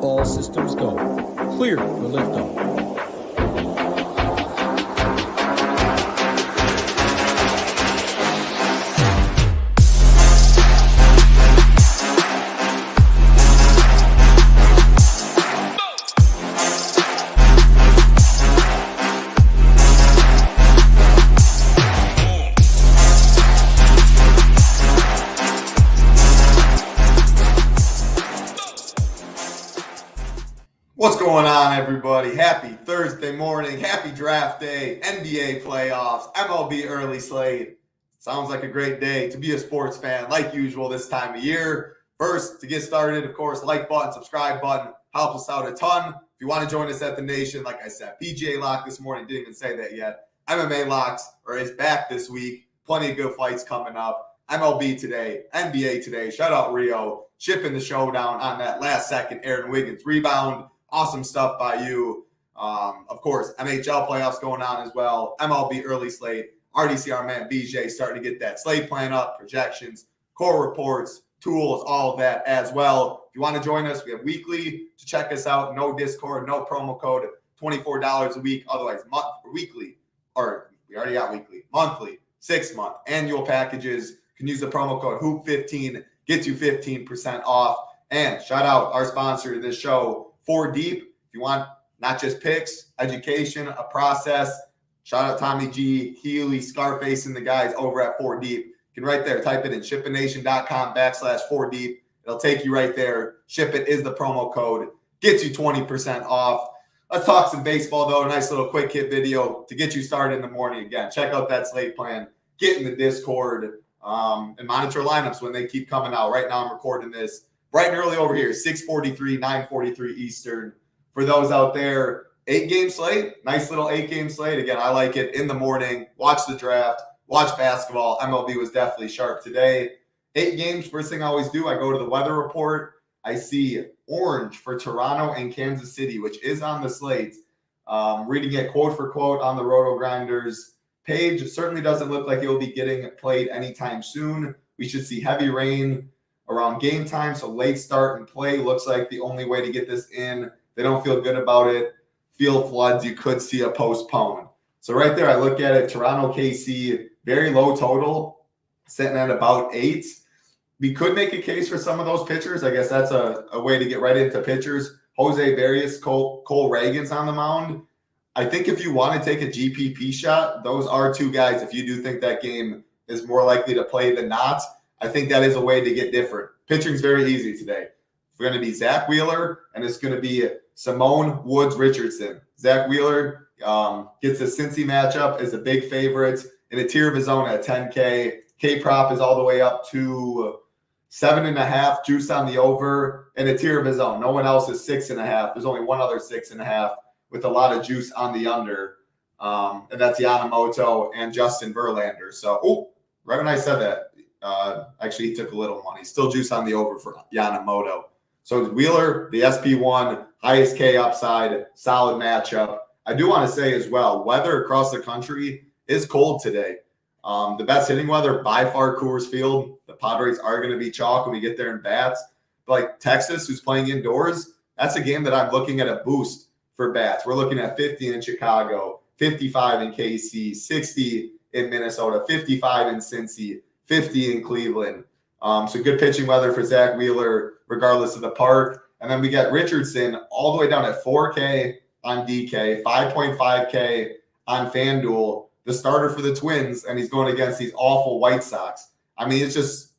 All systems go. Clear for liftoff. What's going on, everybody? Happy Thursday morning. Happy draft day, NBA playoffs, MLB early slate. Sounds like a great day to be a sports fan like usual this time of year. First, to get started, of course, like button, subscribe button, helps us out a ton. If you want to join us at the Nation, like I said, PGA lock this morning, didn't even say that yet. MMA locks is back this week. Plenty of good fights coming up. MLB today, NBA today. Shout out Rio, shipping the showdown on that last second Aaron Wiggins rebound. Awesome stuff by you. Of course, NHL playoffs going on as well. MLB early slate. Already see our man BJ starting to get that slate plan up, projections, core reports, tools, all of that as well. If you want to join us, we have weekly to check us out. No Discord, no promo code, $24 a week. Otherwise, weekly, or we already got weekly, monthly, 6-month, annual packages. You can use the promo code HOOP15, gets you 15% off. And shout out our sponsor of this show, 4 Deep. If you want not just picks, education, a process, shout out Tommy G, Healy, Scarface, and the guys over at 4 Deep. You can right there, type it in shipitnation.com/4 Deep. It'll take you right there. SHIPIT is the promo code. Gets you 20% off. Let's talk some baseball, though. A nice little quick hit video to get you started in the morning. Again, check out that slate plan. Get in the Discord and monitor lineups when they keep coming out. Right now I'm recording this bright and early over here, 6:43, 9:43 Eastern. For those out there, 8-game slate, nice little 8-game slate. Again, I like it in the morning. Watch the draft, watch basketball. MLB was definitely sharp today. 8 games, first thing I always do, I go to the weather report. I see orange for Toronto and Kansas City, which is on the slate. Reading it quote for quote on the Roto Grinders page. It certainly doesn't look like it will be getting played anytime soon. We should see heavy rain around game time, so late start and play looks like the only way to get this in. They don't feel good about it. Field floods, you could see a postpone. So right there, I look at it, Toronto, KC, very low total, sitting at about 8. We could make a case for some of those pitchers. I guess that's a way to get right into pitchers. Jose Barrios, Cole Reagan's on the mound. I think if you want to take a GPP shot, those are 2 guys. If you do think that game is more likely to play than not, I think that is a way to get different. Pitching's very easy today. It's going to be Zach Wheeler, and it's going to be Simone Woods-Richardson. Zach Wheeler gets a Cincy matchup as a big favorite in a tier of his own at 10K. K-prop is all the way up to 7.5, juice on the over, and a tier of his own. No one else is 6.5. There's only one other 6.5 with a lot of juice on the under, and that's Yamamoto and Justin Verlander. So, right when I said that, actually, he took a little money. Still juice on the over for Yamamoto. So Wheeler, the SP1, highest K upside, solid matchup. I do want to say as well, weather across the country is cold today. The best hitting weather by far, Coors Field. The Padres are going to be chalk when we get there in bats. But like Texas, who's playing indoors, that's a game that I'm looking at a boost for bats. We're looking at 50 in Chicago, 55 in KC, 60 in Minnesota, 55 in Cincy, 50 in Cleveland. So good pitching weather for Zach Wheeler, regardless of the park. And then we got Richardson all the way down at 4K on DK, 5.5K on FanDuel, the starter for the Twins, and he's going against these awful White Sox. I mean, it's just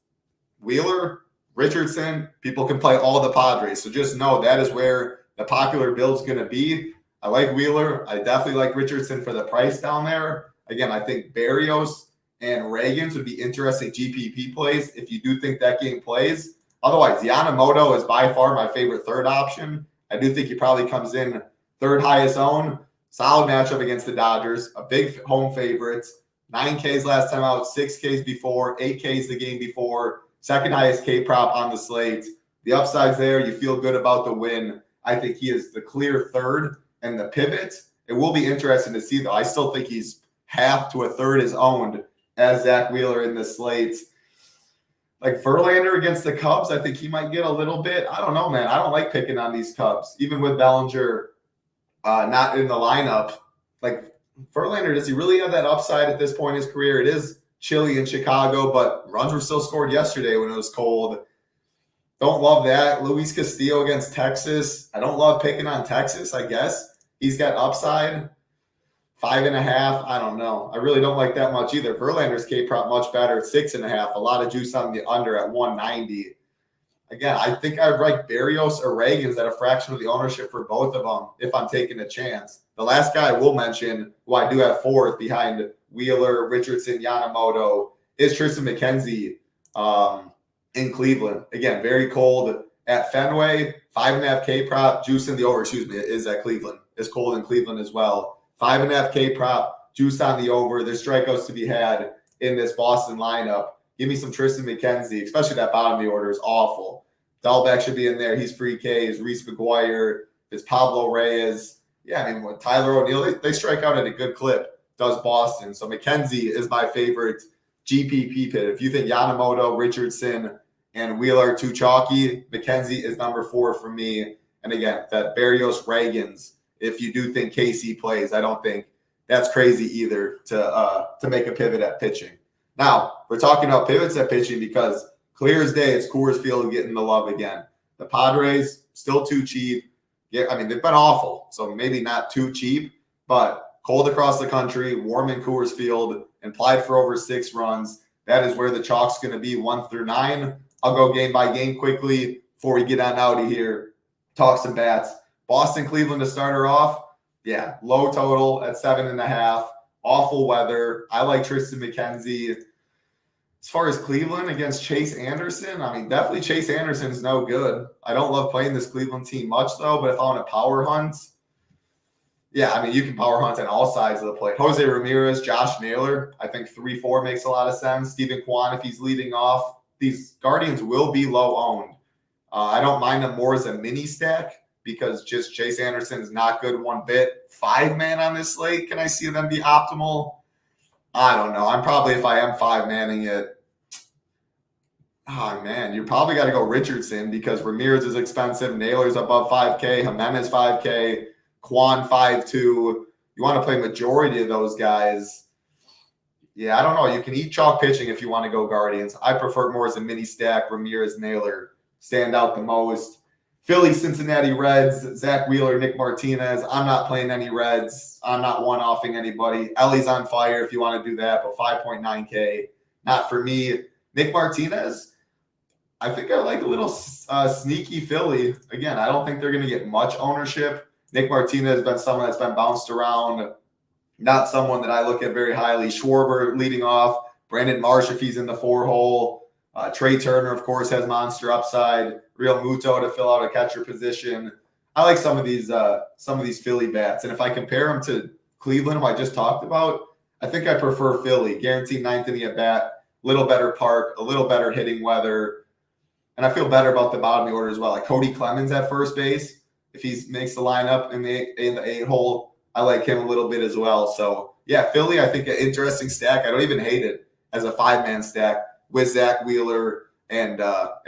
Wheeler, Richardson, people can play all the Padres. So just know that is where the popular build's going to be. I like Wheeler. I definitely like Richardson for the price down there. Again, I think Barrios and Reagan's would be interesting GPP plays if you do think that game plays. Otherwise, Yamamoto is by far my favorite third option. I do think he probably comes in third highest owned. Solid matchup against the Dodgers, a big home favorite. 9Ks last time out, 6Ks before, 8Ks the game before. Second highest K prop on the slate. The upside's there. You feel good about the win. I think he is the clear third and the pivot. It will be interesting to see, though. I still think he's half to a third is owned as Zach Wheeler in the slate. Like Verlander against the Cubs, I think he might get a little bit. I don't know, man. I don't like picking on these Cubs, even with Bellinger not in the lineup. Like Verlander, does he really have that upside at this point in his career? It is chilly in Chicago, but runs were still scored yesterday when it was cold. Don't love that. Luis Castillo against Texas. I don't love picking on Texas, I guess. He's got upside. 5.5. I don't know. I really don't like that much either. Verlander's K prop much better at 6.5. A lot of juice on the under at 190. Again, I think I'd like Berrios or Reagans at a fraction of the ownership for both of them if I'm taking a chance. The last guy I will mention, who I do have fourth behind Wheeler, Richardson, Yamamoto, is Tristan McKenzie in Cleveland. Again, very cold at Fenway. 5.5 K prop, juice in the over, is at Cleveland. It's cold in Cleveland as well. 5.5 K prop, juice on the over. There's strikeouts to be had in this Boston lineup. Give me some Tristan McKenzie, especially that bottom of the order is awful. Dahlbeck should be in there. He's free Ks. Reese McGuire. It's Pablo Reyes. Yeah, I mean, with Tyler O'Neill, they strike out at a good clip, does Boston. So McKenzie is my favorite GPP pit. If you think Yamamoto, Richardson, and Wheeler are too chalky, McKenzie is number 4 for me. And again, that Berrios Reagans, if you do think KC plays, I don't think that's crazy either to make a pivot at pitching. Now, we're talking about pivots at pitching because clear as day, it's Coors Field getting the love again. The Padres, still too cheap. Yeah, I mean, they've been awful, so maybe not too cheap, but cold across the country, warm in Coors Field, implied for over 6 runs. That is where the chalk's going to be 1 through 9. I'll go game by game quickly before we get on out of here. Talk some bats. Boston, Cleveland to start her off. Yeah, low total at 7.5. Awful weather. I like Tristan McKenzie. As far as Cleveland against Chase Anderson, I mean, definitely Chase Anderson's no good. I don't love playing this Cleveland team much, though, but if I want to power hunt, yeah, I mean, you can power hunt on all sides of the plate. Jose Ramirez, Josh Naylor, I think 3-4 makes a lot of sense. Steven Kwan, if he's leading off. These Guardians will be low owned. I don't mind them more as a mini stack because just Chase Anderson is not good one bit. 5-man on this slate, can I see them be optimal? I don't know. I'm probably, if I am 5-manning it, oh, man, you probably got to go Richardson because Ramirez is expensive. Naylor's above 5K. Jimenez 5K. Kwan 5.2. You want to play majority of those guys. Yeah, I don't know. You can eat chalk pitching if you want to go Guardians. I prefer more as a mini stack. Ramirez, Naylor stand out the most. Philly, Cincinnati Reds, Zach Wheeler, Nick Martinez. I'm not playing any Reds. I'm not one-offing anybody. Ellie's on fire if you want to do that, but 5.9K. Not for me. Nick Martinez, I think I like a little sneaky Philly. Again, I don't think they're going to get much ownership. Nick Martinez has been someone that's been bounced around. Not someone that I look at very highly. Schwarber leading off. Brandon Marsh if he's in the 4-hole. Trey Turner, of course, has monster upside. Real Muto to fill out a catcher position. I like some of these Philly bats. And if I compare them to Cleveland, who I just talked about, I think I prefer Philly. Guaranteed 9th inning at bat, little better park, a little better hitting weather. And I feel better about the bottom of the order as well. Like Cody Clemens at first base. If he makes the lineup in the 8-hole, I like him a little bit as well. So, yeah, Philly, I think an interesting stack. I don't even hate it as a 5-man stack with Zach Wheeler and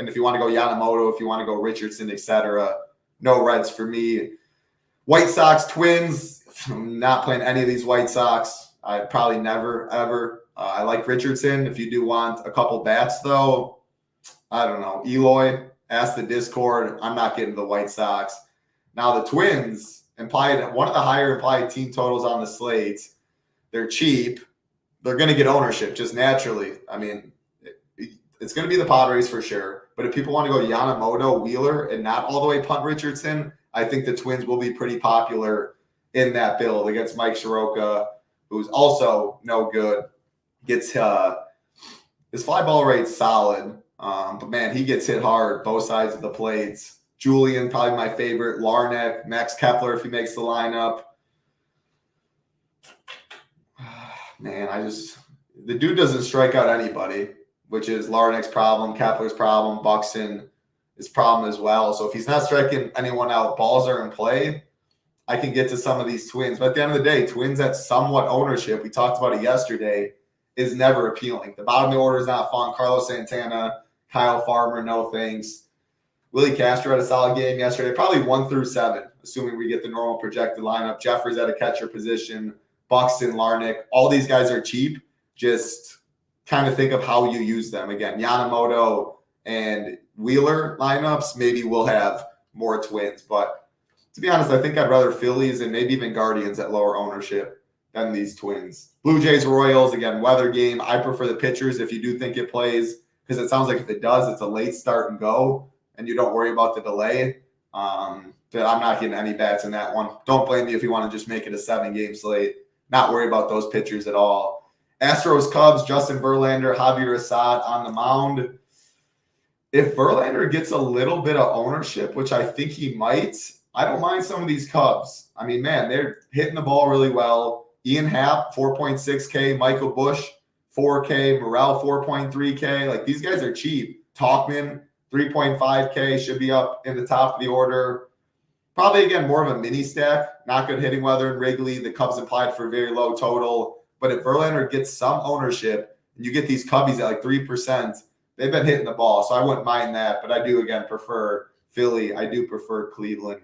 if you want to go Yamamoto, if you want to go Richardson, etc. No Reds for me. White Sox, Twins. I'm not playing any of these White Sox. I probably never, ever. I like Richardson. If you do want a couple bats, though, I don't know. Eloy, ask the Discord. I'm not getting the White Sox. Now, the Twins, implied one of the higher implied team totals on the slate. They're cheap. They're going to get ownership just naturally. I mean, it's going to be the Padres for sure. But if people want to go Yamamoto, Wheeler, and not all the way punt Richardson, I think the Twins will be pretty popular in that build against Mike Soroka, who's also no good. Gets his fly ball rate's solid, but man, he gets hit hard both sides of the plates. Julian, probably my favorite. Larnach, Max Kepler if he makes the lineup. Man, the dude doesn't strike out anybody, which is Larnach's problem, Kepler's problem, Buxton his problem as well. So if he's not striking anyone out, balls are in play, I can get to some of these Twins. But at the end of the day, Twins at somewhat ownership, we talked about it yesterday, is never appealing. The bottom of the order is not fun. Carlos Santana, Kyle Farmer, no thanks. Willie Castro had a solid game yesterday, probably 1 through 7, assuming we get the normal projected lineup. Jeffers at a catcher position, Buxton, Larnick. All these guys are cheap. Just kind of think of how you use them. Again, Yamamoto and Wheeler lineups, maybe we'll have more Twins. But to be honest, I think I'd rather Phillies and maybe even Guardians at lower ownership than these Twins. Blue Jays, Royals, again, weather game. I prefer the pitchers if you do think it plays, because it sounds like if it does, it's a late start and go, and you don't worry about the delay. But I'm not getting any bats in that one. Don't blame me if you want to just make it a 7-game slate. Not worry about those pitchers at all. Astros, Cubs, Justin Verlander, Javier Assad on the mound. If Verlander gets a little bit of ownership, which I think he might, I don't mind some of these Cubs. I mean, man, they're hitting the ball really well. Ian Happ, 4.6K. Michael Busch, 4K. Morel, 4.3K. Like, these guys are cheap. Talkman, 3.5K, should be up in the top of the order. Probably, again, more of a mini stack. Not good hitting weather in Wrigley. The Cubs implied for a very low total. But if Verlander gets some ownership, and you get these Cubbies at like 3%, they've been hitting the ball. So I wouldn't mind that. But I do, again, prefer Philly. I do prefer Cleveland.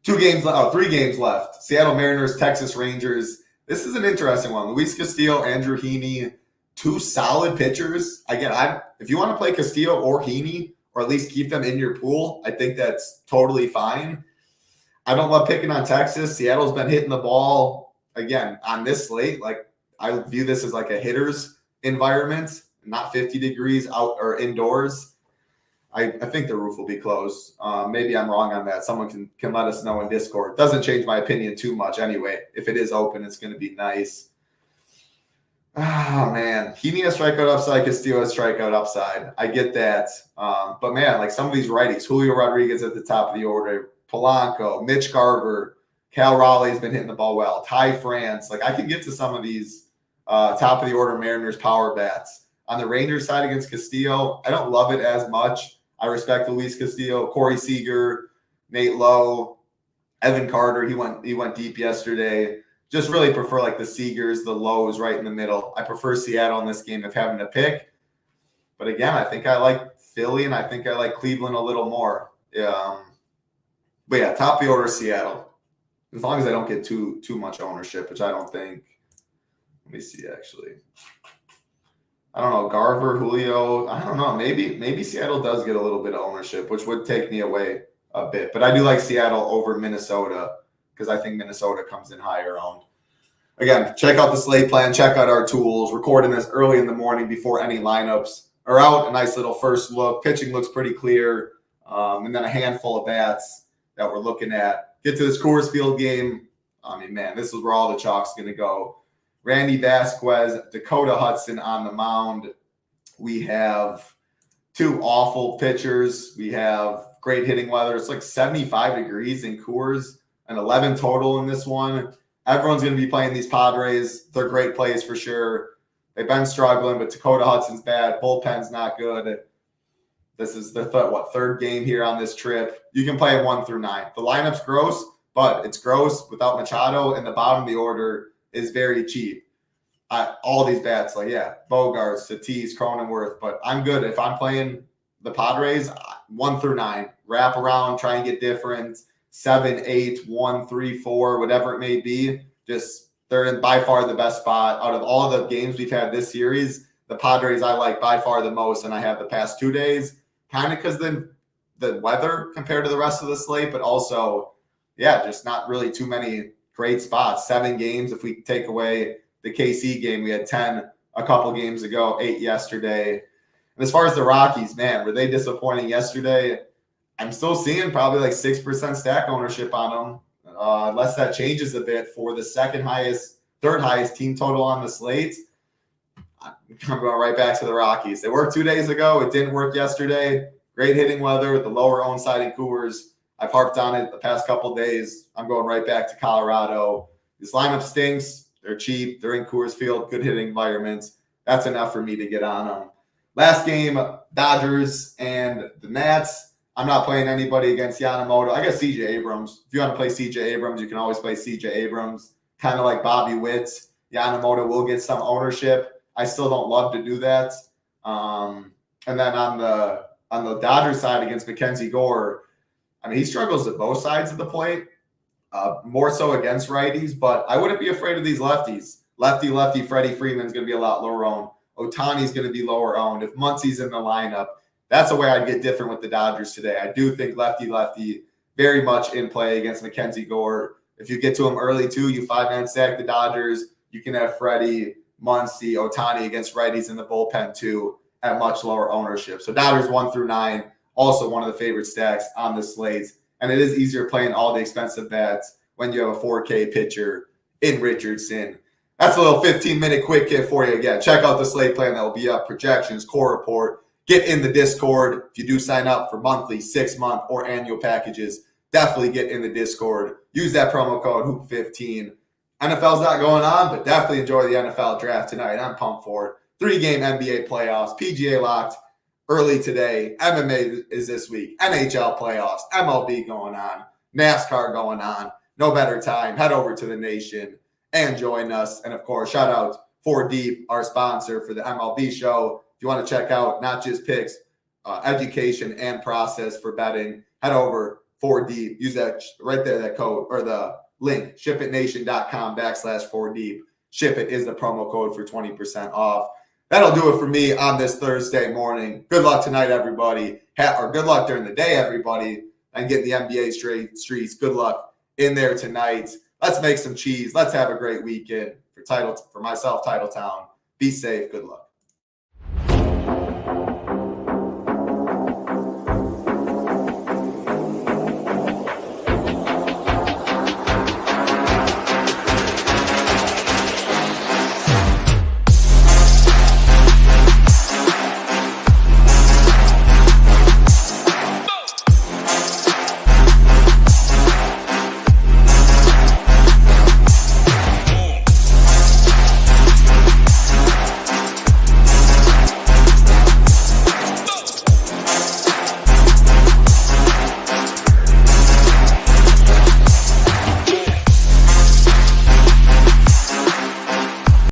3 games left. Seattle Mariners, Texas Rangers. This is an interesting one. Luis Castillo, Andrew Heaney, 2 solid pitchers. Again, if you want to play Castillo or Heaney, or at least keep them in your pool, I think that's totally fine. I don't love picking on Texas. Seattle's been hitting the ball, again, on this slate. Like, I view this as like a hitter's environment, not 50 degrees out or indoors. I think the roof will be closed. Maybe I'm wrong on that. Someone can let us know in Discord. Doesn't change my opinion too much anyway. If it is open, it's going to be nice. Oh, man. Heaney has strikeout upside. Castillo has strikeout upside. I get that. But, man, like some of these righties, Julio Rodriguez at the top of the order, Polanco, Mitch Garver, Cal Raleigh's been hitting the ball well, Ty France. Like, I can get to some of these top of the order Mariners power bats. On the Rangers side against Castillo, I don't love it as much. I respect Luis Castillo, Corey Seager, Nate Lowe, Evan Carter. He went deep yesterday. Just really prefer like the Seagers, the Lows right in the middle. I prefer Seattle in this game if having to pick. But again, I think I like Philly and I think I like Cleveland a little more. But yeah, top of the order Seattle. As long as I don't get too much ownership, which I don't think. Let me see actually. I don't know, Garver, Julio. I don't know. Maybe Seattle does get a little bit of ownership, which would take me away a bit. But I do like Seattle over Minnesota because I think Minnesota comes in higher owned. Again, check out the slate plan. Check out our tools. Recording this early in the morning before any lineups are out. A nice little first look. Pitching looks pretty clear. And then a handful of bats that we're looking at. Get to this Coors Field game. I mean, man, this is where all the chalk's going to go. Randy Vasquez, Dakota Hudson on the mound. We have 2 awful pitchers. We have great hitting weather. It's like 75 degrees in Coors and 11 total in this one. Everyone's going to be playing these Padres. They're great plays for sure. They've been struggling, but Dakota Hudson's bad. Bullpen's not good. This is the third game here on this trip. You can play 1 through 9. The lineup's gross, but it's gross without Machado, and the bottom of the order is very cheap. All these bats, like, yeah, Bogarts, Tatis, Cronenworth, but I'm good. If I'm playing the Padres, 1 through 9, wrap around, try and get different, 7, 8, 1, 3, 4, whatever it may be. Just they're in by far the best spot. Out of all of the games we've had this series, the Padres I like by far the most, and I have the past 2 days, kind of because the weather compared to the rest of the slate, but also, yeah, just not really too many great spots. 7 games. If we take away the KC game, we had 10 a couple games ago, 8 yesterday. And as far as the Rockies, man, were they disappointing yesterday? I'm still seeing probably like 6% stack ownership on them, unless that changes a bit for the third highest team total on the slate. I'm going right back to the Rockies. They worked 2 days ago. It didn't work yesterday. Great hitting weather with the lower owned side in Coors. I've harped on it the past couple days. I'm going right back to Colorado. This lineup stinks. They're cheap. They're in Coors Field. Good hitting environments. That's enough for me to get on them. Last game, Dodgers and the Nats. I'm not playing anybody against Yamamoto. I got C.J. Abrams. If you want to play C.J. Abrams, you can always play C.J. Abrams. Kind of like Bobby Witt. Yamamoto will get some ownership. I still don't love to do that. And then on the Dodgers side against Mackenzie Gore, I mean, he struggles at both sides of the plate, more so against righties, but I wouldn't be afraid of these lefties. Lefty, Freddie Freeman's going to be a lot lower owned. Ohtani's going to be lower owned. If Muncie's in the lineup, that's the way I'd get different with the Dodgers today. I do think lefty, very much in play against Mackenzie Gore. If you get to him early too, you 5-man stack the Dodgers. You can have Freddie, Muncie, Ohtani against righties in the bullpen too at much lower ownership. So Dodgers 1 through 9, also one of the favorite stacks on the slates. And it is easier playing all the expensive bats when you have a 4K pitcher in Richardson. That's a little 15-minute quick hit for you again. Check out the slate plan that will be up, projections, core report. Get in the Discord. If you do sign up for monthly, 6-month, or annual packages, definitely get in the Discord. Use that promo code HOOP15. NFL's not going on, but definitely enjoy the NFL draft tonight. I'm pumped for it. 3-game NBA playoffs, PGA locked early today. MMA is this week. NHL playoffs, MLB going on, NASCAR going on. No better time. Head over to the Nation and join us. And of course, shout out 4Deep, our sponsor for the MLB show. If you want to check out not just picks, education and process for betting, head over 4Deep. Use that right there, that code or the link, shipitnation.com/4Deep. SHIPIT is the promo code for 20% off. That'll do it for me on this Thursday morning. Good luck tonight, everybody. Or good luck during the day, everybody. And getting the NBA streets. Good luck in there tonight. Let's make some cheese. Let's have a great weekend for myself, Titletown. Be safe. Good luck.